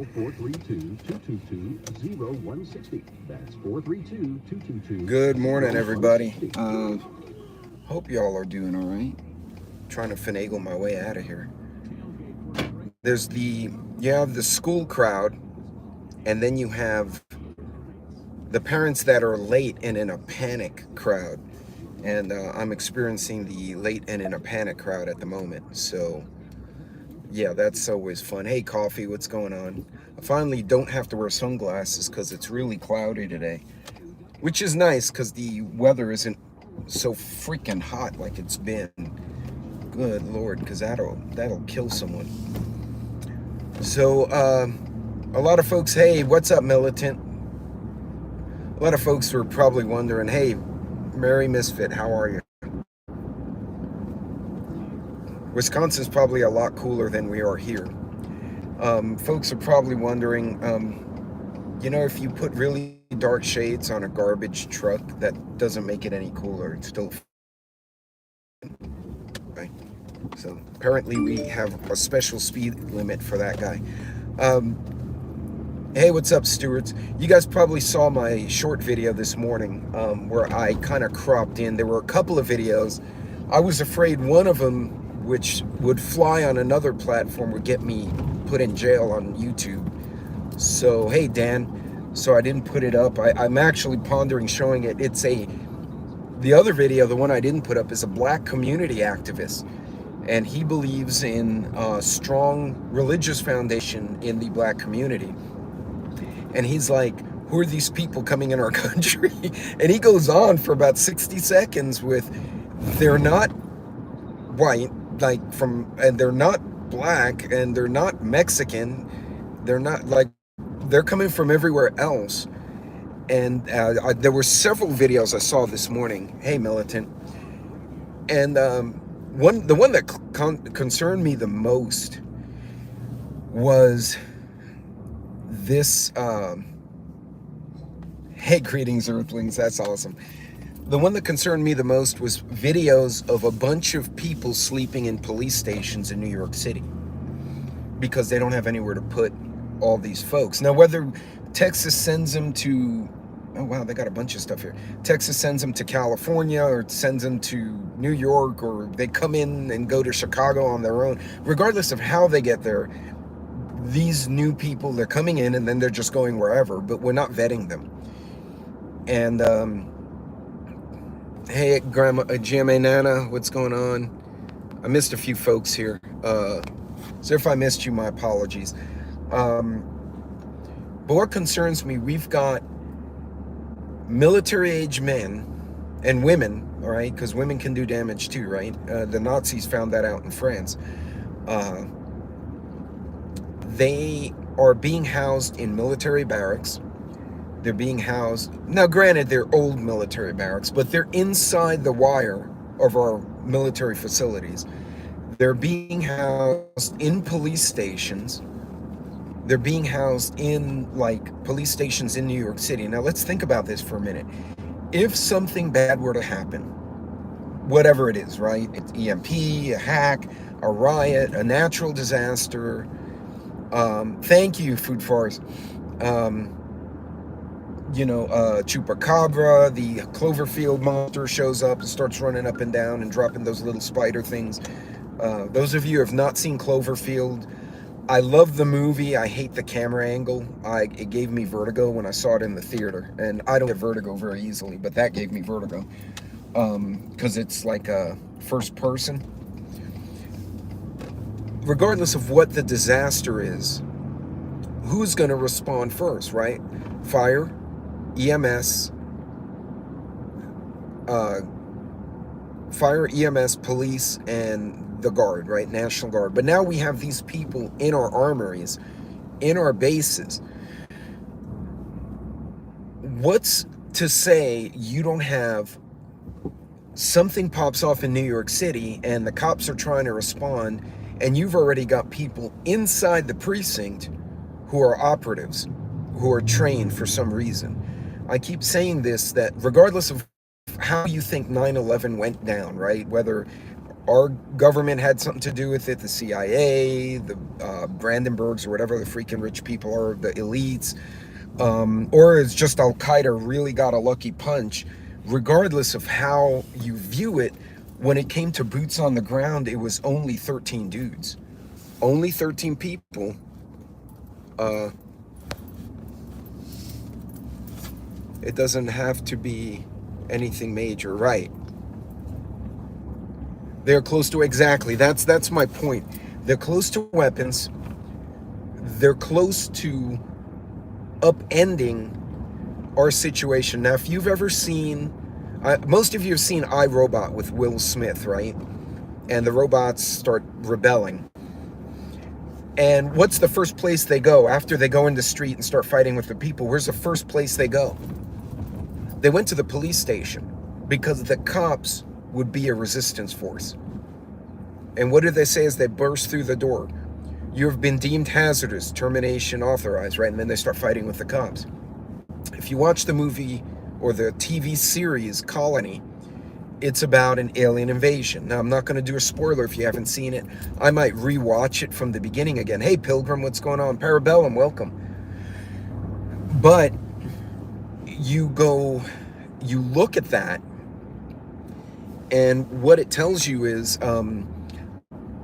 432-222-0160. That's 432-222. Good morning, everybody. Hope y'all are doing all right. Trying to finagle my way out of here. You have the school crowd, and then you have the parents that are late and in a panic crowd. And I'm experiencing the late and in a panic crowd at the moment. So, yeah, that's always fun. Hey, Coffee, what's going on? I finally don't have to wear sunglasses because it's really cloudy today, which is nice because the weather isn't so freaking hot like it's been. Good Lord, because that'll kill someone. So, a lot of folks, hey, what's up, militant? A lot of folks are probably wondering, hey, Mary Misfit, how are you? Wisconsin's probably a lot cooler than we are here. Folks are probably wondering, if you put really dark shades on a garbage truck, that doesn't make it any cooler. It's still right. So apparently we have a special speed limit for that guy. Hey, what's up, stewards? You guys probably saw my short video this morning where I kind of cropped in. There were a couple of videos. I was afraid one of them, which would fly on another platform, would get me put in jail on YouTube. So, hey, Dan. So I didn't put it up. I'm actually pondering showing it. The other video, the one I didn't put up, is a black community activist. And he believes in a strong religious foundation in the black community. And he's like, who are these people coming in our country? And he goes on for about 60 seconds with, they're not white, and they're not black, and they're not Mexican. They're coming from everywhere else. And there were several videos I saw this morning. Hey, militant. And the one that concerned me the most was this. Hey, greetings, Earthlings. That's awesome. The one that concerned me the most was videos of a bunch of people sleeping in police stations in New York City because they don't have anywhere to put all these folks. Now, whether Texas sends them to, oh wow, they got a bunch of stuff here. Texas sends them to California or sends them to New York, or they come in and go to Chicago on their own. Regardless of how they get there, these new people, they're coming in and then they're just going wherever, but we're not vetting them. And, hey, Grandma, GMA Nana, what's going on? I missed a few folks here. So if I missed you, my apologies. But what concerns me, we've got military-age men and women, all right, because women can do damage too, right? The Nazis found that out in France. They are being housed in military barracks. They're being housed, now granted they're old military barracks, but they're inside the wire of our military facilities. They're being housed in police stations. They're being housed in police stations in New York City. Now let's think about this for a minute. If something bad were to happen, whatever it is, right? It's EMP, a hack, a riot, a natural disaster. Thank you, Food Forest. Chupacabra, the Cloverfield monster shows up and starts running up and down and dropping those little spider things. Those of you who have not seen Cloverfield, I love the movie. I hate the camera angle. It gave me vertigo when I saw it in the theater. And I don't get vertigo very easily, but that gave me vertigo. Because it's like a first person. Regardless of what the disaster is, who's going to respond first, right? Fire, EMS, police, and the Guard, right? National Guard. But now we have these people in our armories, in our bases. What's to say you don't have something pops off in New York City and the cops are trying to respond, and you've already got people inside the precinct who are operatives, who are trained for some reason. I keep saying this, that regardless of how you think 9/11 went down, right? Whether our government had something to do with it, the CIA, the Brandenburgs, or whatever the freaking rich people are, the elites, or it's just Al-Qaeda really got a lucky punch. Regardless of how you view it, when it came to boots on the ground, it was only 13 dudes. Only 13 people. It doesn't have to be anything major, right? They're close to, exactly. That's my point. They're close to weapons. They're close to upending our situation. Now, if you've ever seen, most of you have seen I, Robot with Will Smith, right? And the robots start rebelling. And what's the first place they go after they go in the street and start fighting with the people? Where's the first place they go? They went to the police station because the cops would be a resistance force. And what did they say as they burst through the door? You have been deemed hazardous, termination authorized, right? And then they start fighting with the cops. If you watch the movie or the TV series Colony, it's about an alien invasion. Now, I'm not going to do a spoiler if you haven't seen it. I might rewatch it from the beginning again. Hey, Pilgrim, what's going on? Parabellum, welcome. But you look at that, and what it tells you is,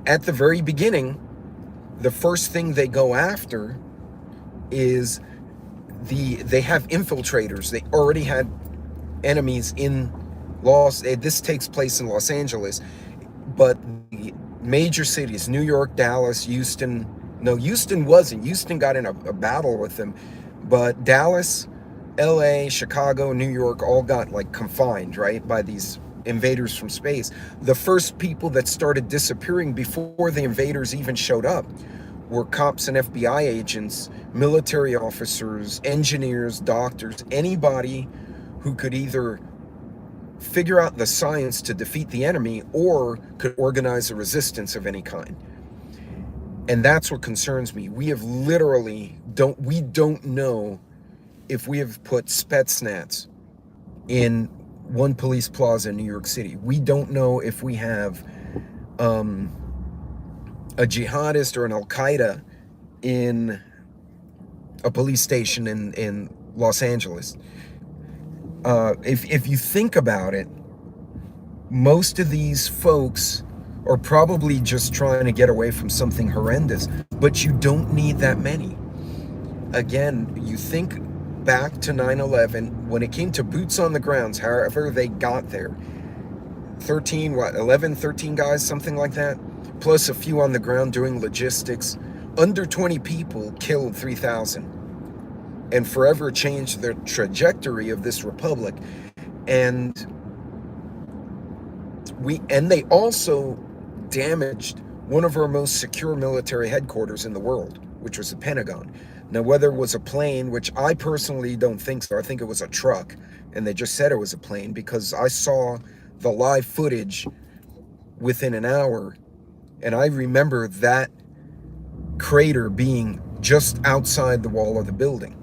at the very beginning, the first thing they go after is they have infiltrators. They already had enemies in this takes place in Los Angeles, but the major cities, New York, Dallas, Houston. No, Houston wasn't. Houston got in a battle with them, but Dallas, LA, Chicago, New York all got like confined, right, by these invaders from space. The first people that started disappearing before the invaders even showed up were cops and FBI agents, military officers, engineers, doctors, anybody who could either figure out the science to defeat the enemy or could organize a resistance of any kind. And that's what concerns me. We have literally don't know if we have put Spetsnaz in one police plaza in New York City. We don't know if we have a jihadist or an Al-Qaeda in a police station in Los Angeles. If you think about it, most of these folks are probably just trying to get away from something horrendous, but you don't need that many. Again, you think back to 9/11, when it came to boots on the grounds, however they got there, 13 guys, something like that, plus a few on the ground doing logistics. Under 20 people killed 3,000 and forever changed the trajectory of this republic. And they also damaged one of our most secure military headquarters in the world, which was the Pentagon. Now, whether it was a plane, which I personally don't think so, I think it was a truck, and they just said it was a plane because I saw the live footage within an hour, and I remember that crater being just outside the wall of the building,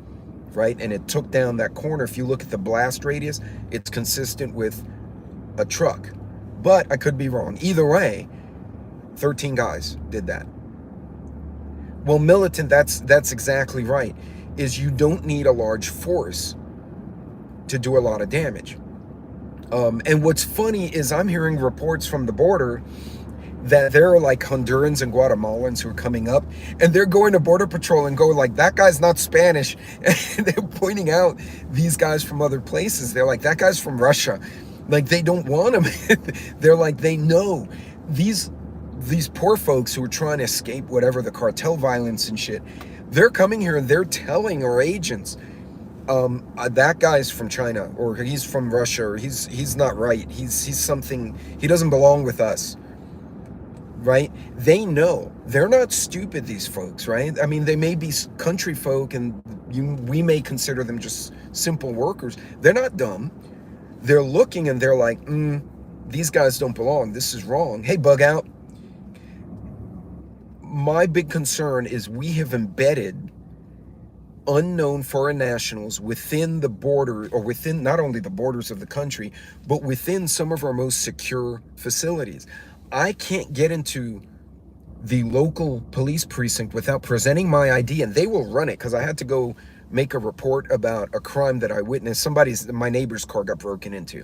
right? And it took down that corner. If you look at the blast radius, it's consistent with a truck, but I could be wrong. Either way, 13 guys did that. Well, militant, that's exactly right, is you don't need a large force to do a lot of damage. And what's funny is I'm hearing reports from the border that there are like Hondurans and Guatemalans who are coming up, and they're going to Border Patrol and go like, that guy's not Spanish. And they're pointing out these guys from other places. They're like, that guy's from Russia. Like, they don't want him. They're like, they know these poor folks who are trying to escape whatever the cartel violence and shit. They're coming here and they're telling our agents, that guy's from China, or he's from Russia, or he's not right. He's something, he doesn't belong with us. Right? They know. They're not stupid, these folks, right? I mean, they may be country folk and we may consider them just simple workers. They're not dumb. They're looking and they're like, these guys don't belong. This is wrong. Hey, Bug Out. My big concern is we have embedded unknown foreign nationals within the border, or within not only the borders of the country, but within some of our most secure facilities. I can't get into the local police precinct without presenting my ID, and they will run it, because I had to go make a report about a crime that I witnessed. My neighbor's car got broken into,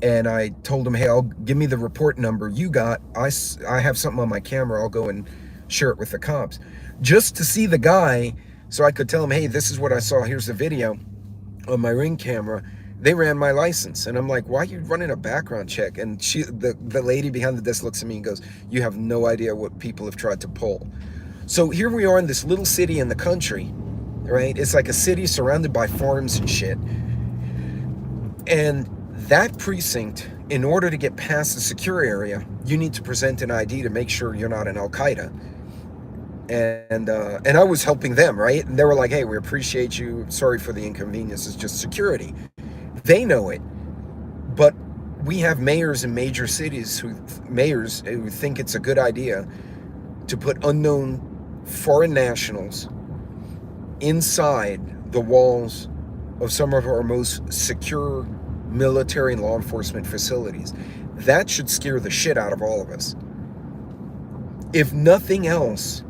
and I told them, hey, give me the report number you got. I have something on my camera. I'll go and share it with the cops, just to see the guy, so I could tell him, hey, this is what I saw. Here's the video on my Ring camera. They ran my license, and I'm like, why are you running a background check? And the lady behind the desk looks at me and goes, you have no idea what people have tried to pull. So here we are in this little city in the country, right? It's like a city surrounded by farms and shit. And that precinct, in order to get past the secure area, you need to present an ID to make sure you're not an Al-Qaeda. And I was helping them, right? And they were like, hey, we appreciate you. Sorry for the inconvenience. It's just security. They know it. But we have mayors in major cities who think it's a good idea to put unknown foreign nationals inside the walls of some of our most secure military and law enforcement facilities. That should scare the shit out of all of us. If nothing else,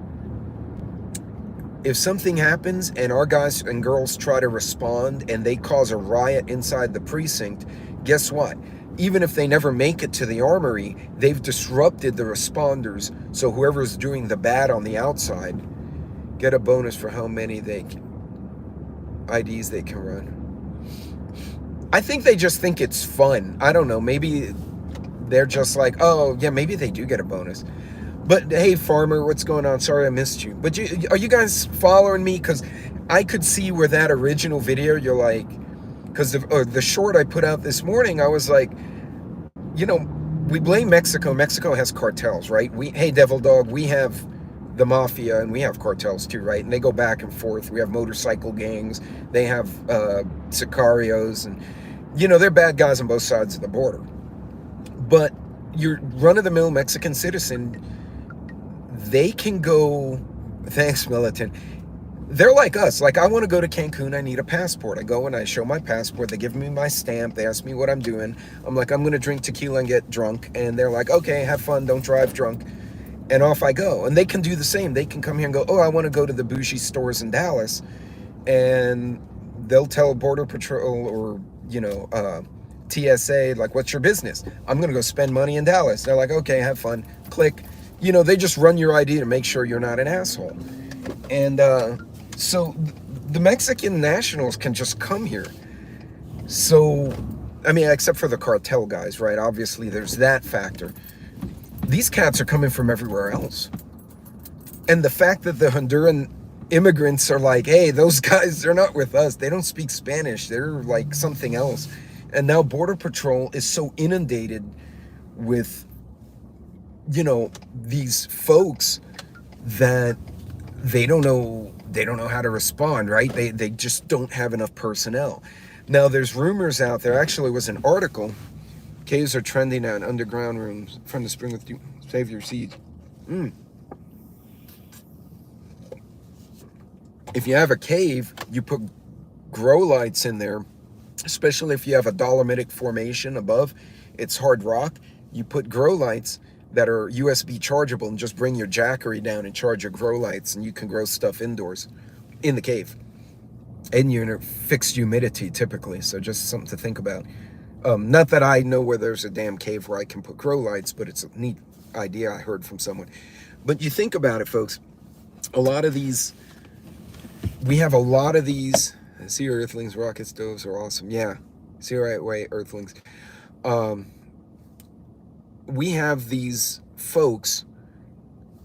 if something happens and our guys and girls try to respond and they cause a riot inside the precinct, guess what? Even if they never make it to the armory, they've disrupted the responders. So whoever's doing the bad on the outside get a bonus for how many IDs they can run. I think they just think it's fun. I don't know. Maybe they're just like, oh, yeah, maybe they do get a bonus. But hey, Farmer, what's going on? Sorry I missed you. But are you guys following me? Because I could see where that original video, you're like, because the short I put out this morning, I was like, you know, we blame Mexico. Mexico has cartels, right? Hey, Devil Dog, we have the mafia and we have cartels too, right? And they go back and forth. We have motorcycle gangs. They have sicarios, and you know, they're bad guys on both sides of the border. But your run-of-the-mill Mexican citizen, they can go, thanks, Militant. They're like us. Like, I want to go to Cancun. I need a passport. I go and I show my passport. They give me my stamp. They ask me what I'm doing. I'm like, I'm going to drink tequila and get drunk. And they're like, okay, have fun. Don't drive drunk. And off I go. And they can do the same. They can come here and go, oh, I want to go to the bougie stores in Dallas. And they'll tell Border Patrol or, you know, TSA, like, what's your business? I'm going to go spend money in Dallas. They're like, okay, have fun. Click. You know, they just run your ID to make sure you're not an asshole. And so the Mexican nationals can just come here. So, I mean, except for the cartel guys, right? Obviously, there's that factor. These cats are coming from everywhere else. And the fact that the Honduran immigrants are like, hey, those guys, they're not with us. They don't speak Spanish. They're like something else. And now Border Patrol is so inundated with, you know, these folks that they don't know how to respond, right? They just don't have enough personnel. Now there's rumors out there. Actually, was an article. Caves are trending on underground rooms from the spring with you. Save your seeds. If you have a cave, you put grow lights in there, especially if you have a dolomitic formation above. It's hard rock. You put grow lights that are USB chargeable and just bring your jackery down and charge your grow lights, and you can grow stuff indoors in the cave. And you're in a fixed humidity typically, so just something to think about. Not that I know where there's a damn cave where I can put grow lights, but it's a neat idea I heard from someone. But you think about it, folks, we have a lot of these. See, Earthlings, rocket stoves are awesome. Yeah, see right way, Earthlings. We have these folks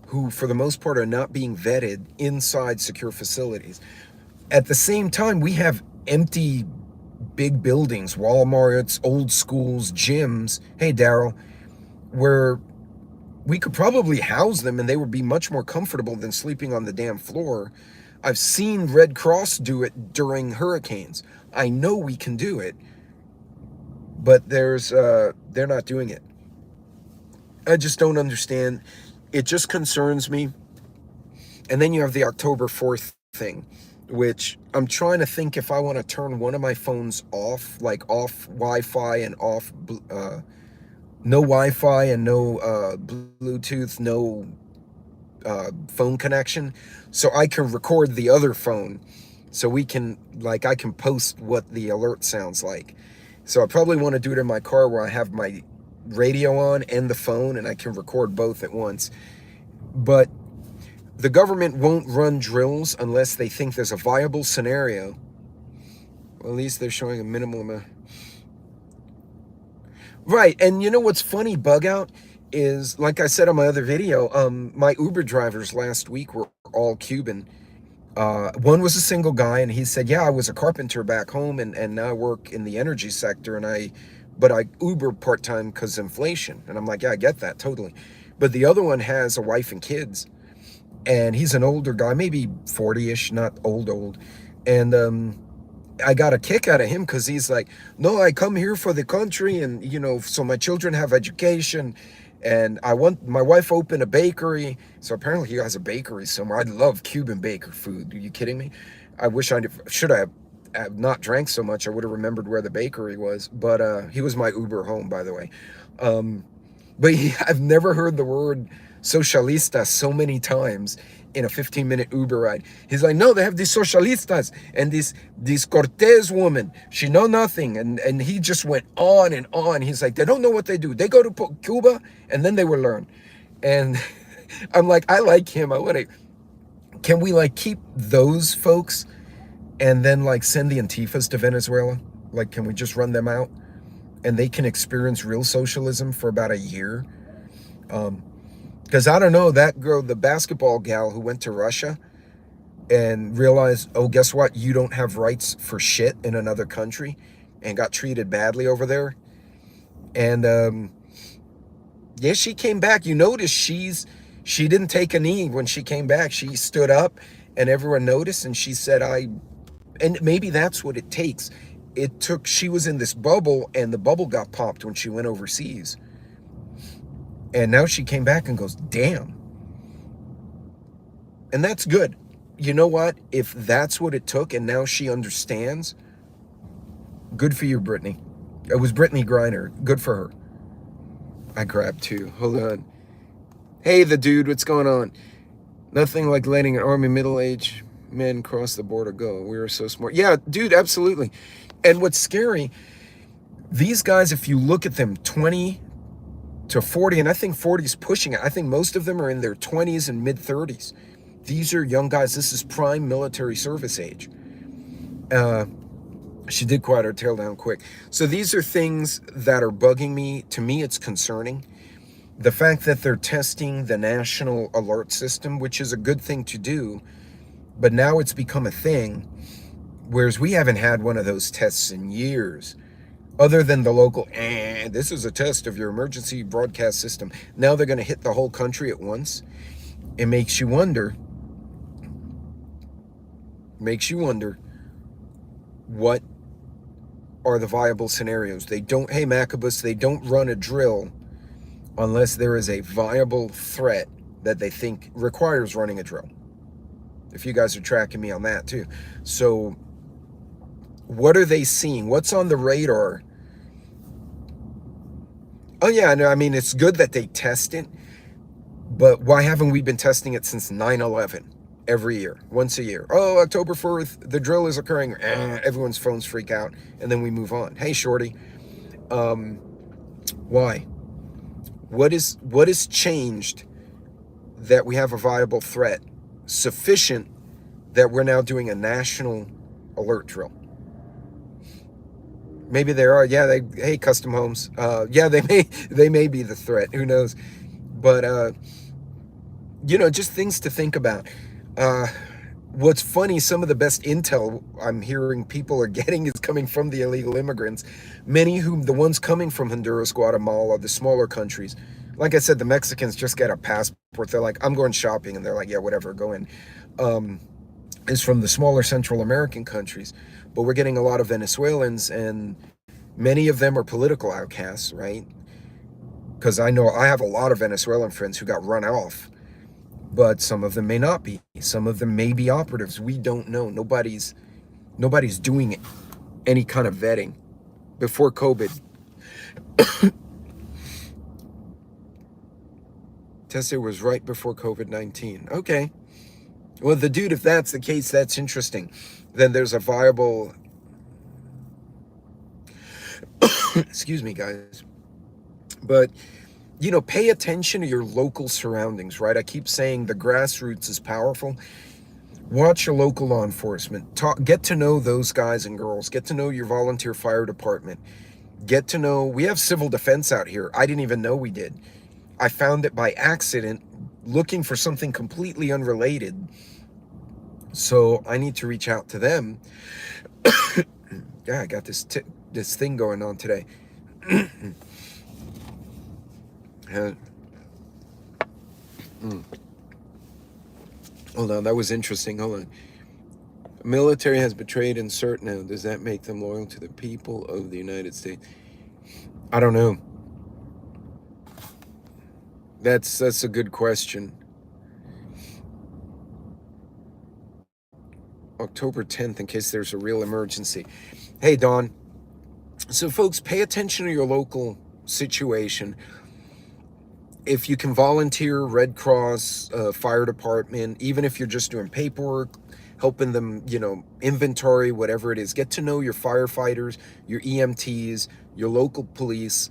who, for the most part, are not being vetted inside secure facilities. At the same time, we have empty big buildings, Walmarts, old schools, gyms. Hey, Daryl, where we could probably house them and they would be much more comfortable than sleeping on the damn floor. I've seen Red Cross do it during hurricanes. I know we can do it, but they're not doing it. I just don't understand. It just concerns me. And then you have the October 4th thing, which I'm trying to think if I want to turn one of my phones off, like off Wi-Fi and off no Wi-Fi and no Bluetooth, no phone connection, so I can record the other phone, so we can, like, I can post what the alert sounds like. So I probably want to do it in my car where I have my radio on and the phone, and I can record both at once. But the government won't run drills unless they think there's a viable scenario. Well, at least they're showing a minimal amount. Right, and you know what's funny, bug out, is, like I said on my other video, my Uber drivers last week were all Cuban. One was a single guy, and he said, yeah, I was a carpenter back home, and now I work in the energy sector, but I Uber part-time because inflation. And I'm like, yeah, I get that, totally. But the other one has a wife and kids, and he's an older guy, maybe 40-ish, not old. And I got a kick out of him because he's like, no, I come here for the country, and, you know, so my children have education, and I want my wife open a bakery. So apparently he has a bakery somewhere. I love Cuban baker food. Are you kidding me? I wish I should have not drank so much. I would have remembered where the bakery was. But he was my Uber home, by the way. I've never heard the word socialista so many times in a 15-minute Uber ride. He's like, no, they have these socialistas and this Cortez woman. She know nothing. And he just went on and on. He's like, they don't know what they do. They go to Cuba and then they will learn. And I'm like, I like him. Can we like keep those folks and then like send the Antifas to Venezuela? Like, can we just run them out and they can experience real socialism for about a year? Because I don't know, that girl, the basketball gal who went to Russia and realized, oh, guess what? You don't have rights for shit in another country, and got treated badly over there. And yeah, she came back. You notice she didn't take a knee when she came back. She stood up, and everyone noticed, and she said, and maybe that's what it takes. She was in this bubble, and the bubble got popped when she went overseas. And now she came back and goes, damn. And that's good. You know what? If that's what it took and now she understands, good for you, Brittany. It was Brittany Griner. Good for her. I grabbed two. Hold on. Hey, the dude, what's going on? Nothing like letting an army middle-aged men cross the border go. We are so smart. Yeah, dude, absolutely. And what's scary, these guys, if you look at them, 20 to 40, and I think 40 is pushing it. I think most of them are in their 20s and mid-30s. These are young guys. This is prime military service age. She did quiet her tail down quick. So these are things that are bugging me. To me, it's concerning. The fact that they're testing the national alert system, which is a good thing to do, but now it's become a thing, whereas we haven't had one of those tests in years. Other than the local, this is a test of your emergency broadcast system. Now they're going to hit the whole country at once. It makes you wonder what are the viable scenarios. Hey, Macabus, they don't run a drill unless there is a viable threat that they think requires running a drill. If you guys are tracking me on that too. So what are they seeing? What's on the radar? Oh yeah, no, I mean, it's good that they test it, but why haven't we been testing it since 9/11? Every year, once a year. Oh, October 4th, the drill is occurring. Everyone's phones freak out, and then we move on. Hey, shorty, why? What is changed that we have a viable threat sufficient that we're now doing a national alert drill? Maybe there are. Yeah, hey, custom homes. Yeah, they may be the threat. Who knows? But you know, just things to think about. What's funny, some of the best intel I'm hearing people are getting is coming from the illegal immigrants. Many the ones coming from Honduras, Guatemala, the smaller countries. Like I said, the Mexicans just get a passport. They're like, I'm going shopping. And they're like, yeah, whatever, go in. Is from the smaller Central American countries. But we're getting a lot of Venezuelans, and many of them are political outcasts, right? Because I know I have a lot of Venezuelan friends who got run off. But some of them may not be. Some of them may be operatives. We don't know. Nobody's doing any kind of vetting. Before COVID, Tested was right before COVID-19. Okay. Well, the dude, if that's the case, that's interesting. Then there's a viable, excuse me, guys. But, you know, pay attention to your local surroundings, right? I keep saying the grassroots is powerful. Watch your local law enforcement. Get to know those guys and girls. Get to know your volunteer fire department. Get to know, we have civil defense out here. I didn't even know we did. I found it by accident looking for something completely unrelated. So I need to reach out to them. Yeah, I got this thing going on today. Hold on, that was interesting. Hold on. The military has betrayed and certain now. Does that make them loyal to the people of the United States? I don't know. That's a good question. October 10th, in case there's a real emergency. Hey, Dawn. So, folks, pay attention to your local situation. If you can volunteer, Red Cross, fire department, even if you're just doing paperwork, helping them, you know, inventory, whatever it is, get to know your firefighters, your EMTs, your local police.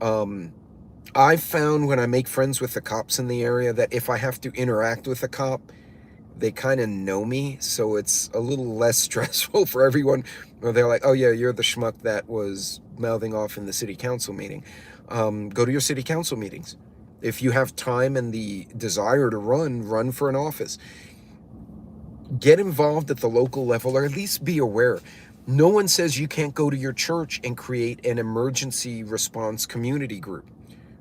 I've found when I make friends with the cops in the area that if I have to interact with a cop, they kind of know me, so it's a little less stressful for everyone. They're like, oh yeah, you're the schmuck that was mouthing off in the city council meeting. Go to your city council meetings. If you have time and the desire to run for an office. Get involved at the local level, or at least be aware. No one says you can't go to your church and create an emergency response community group,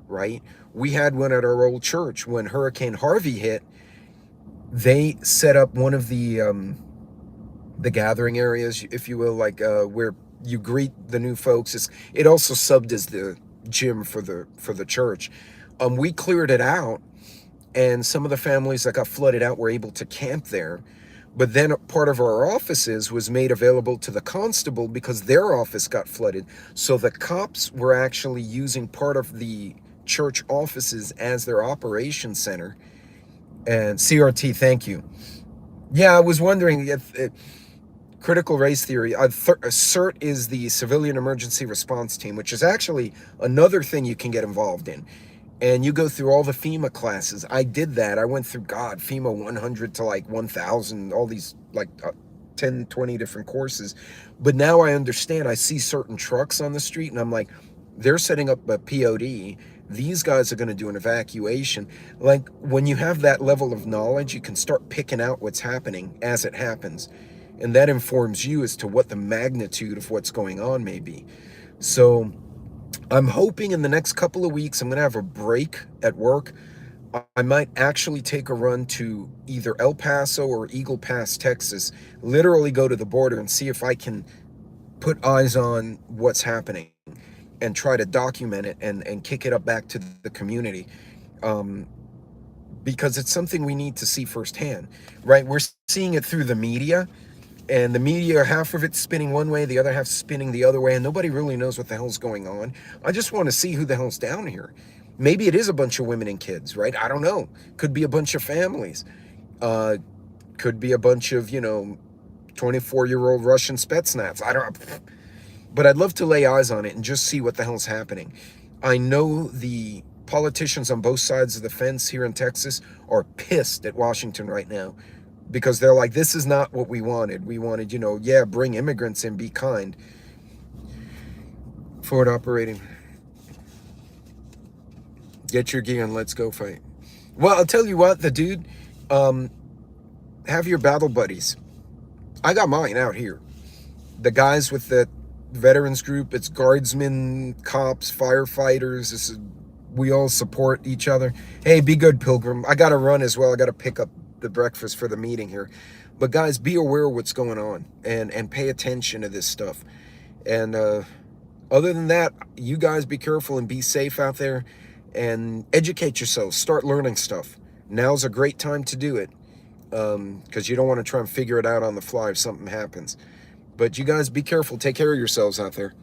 right? We had one at our old church when Hurricane Harvey hit. They set up one of the gathering areas, if you will, like where you greet the new folks. It also subbed as the gym for the church. We cleared it out, and some of the families that got flooded out were able to camp there. But then part of our offices was made available to the constable because their office got flooded. So the cops were actually using part of the church offices as their operations center. And CRT, thank you. Yeah, I was wondering if critical race theory, CERT is the Civilian Emergency Response Team, which is actually another thing you can get involved in. And you go through all the FEMA classes. I did that. I went through, FEMA 100 to like 1,000, all these like 10, 20 different courses. But now I understand. I see certain trucks on the street and I'm like, they're setting up a POD. These guys are going to do an evacuation. Like, when you have that level of knowledge, you can start picking out what's happening as it happens. And that informs you as to what the magnitude of what's going on may be. So I'm hoping in the next couple of weeks, I'm going to have a break at work. I might actually take a run to either El Paso or Eagle Pass, Texas, literally go to the border and see if I can put eyes on what's happening and try to document it and kick it up back to the community. Because it's something we need to see firsthand, right? We're seeing it through the media, and the media, half of it's spinning one way, the other half spinning the other way, and nobody really knows what the hell's going on. I just want to see who the hell's down here. Maybe it is a bunch of women and kids, right? I don't know. Could be a bunch of families. Could be a bunch of, 24-year-old Russian Spetsnaz. I don't know. But I'd love to lay eyes on it and just see what the hell's happening. I know the politicians on both sides of the fence here in Texas are pissed at Washington right now because they're like, this is not what we wanted. We wanted, bring immigrants in, be kind. Forward operating. Get your gear and let's go fight. Well, I'll tell you what, the dude, have your battle buddies. I got mine out here. The guys with the veterans group, it's guardsmen, cops, firefighters. We all support each other. Hey, be good, Pilgrim. I got to run as well. I got to pick up the breakfast for the meeting here. But guys, be aware of what's going on and pay attention to this stuff. And other than that, you guys be careful and be safe out there and educate yourselves. Start learning stuff. Now's a great time to do it because you don't want to try and figure it out on the fly if something happens. But you guys be careful. Take care of yourselves out there.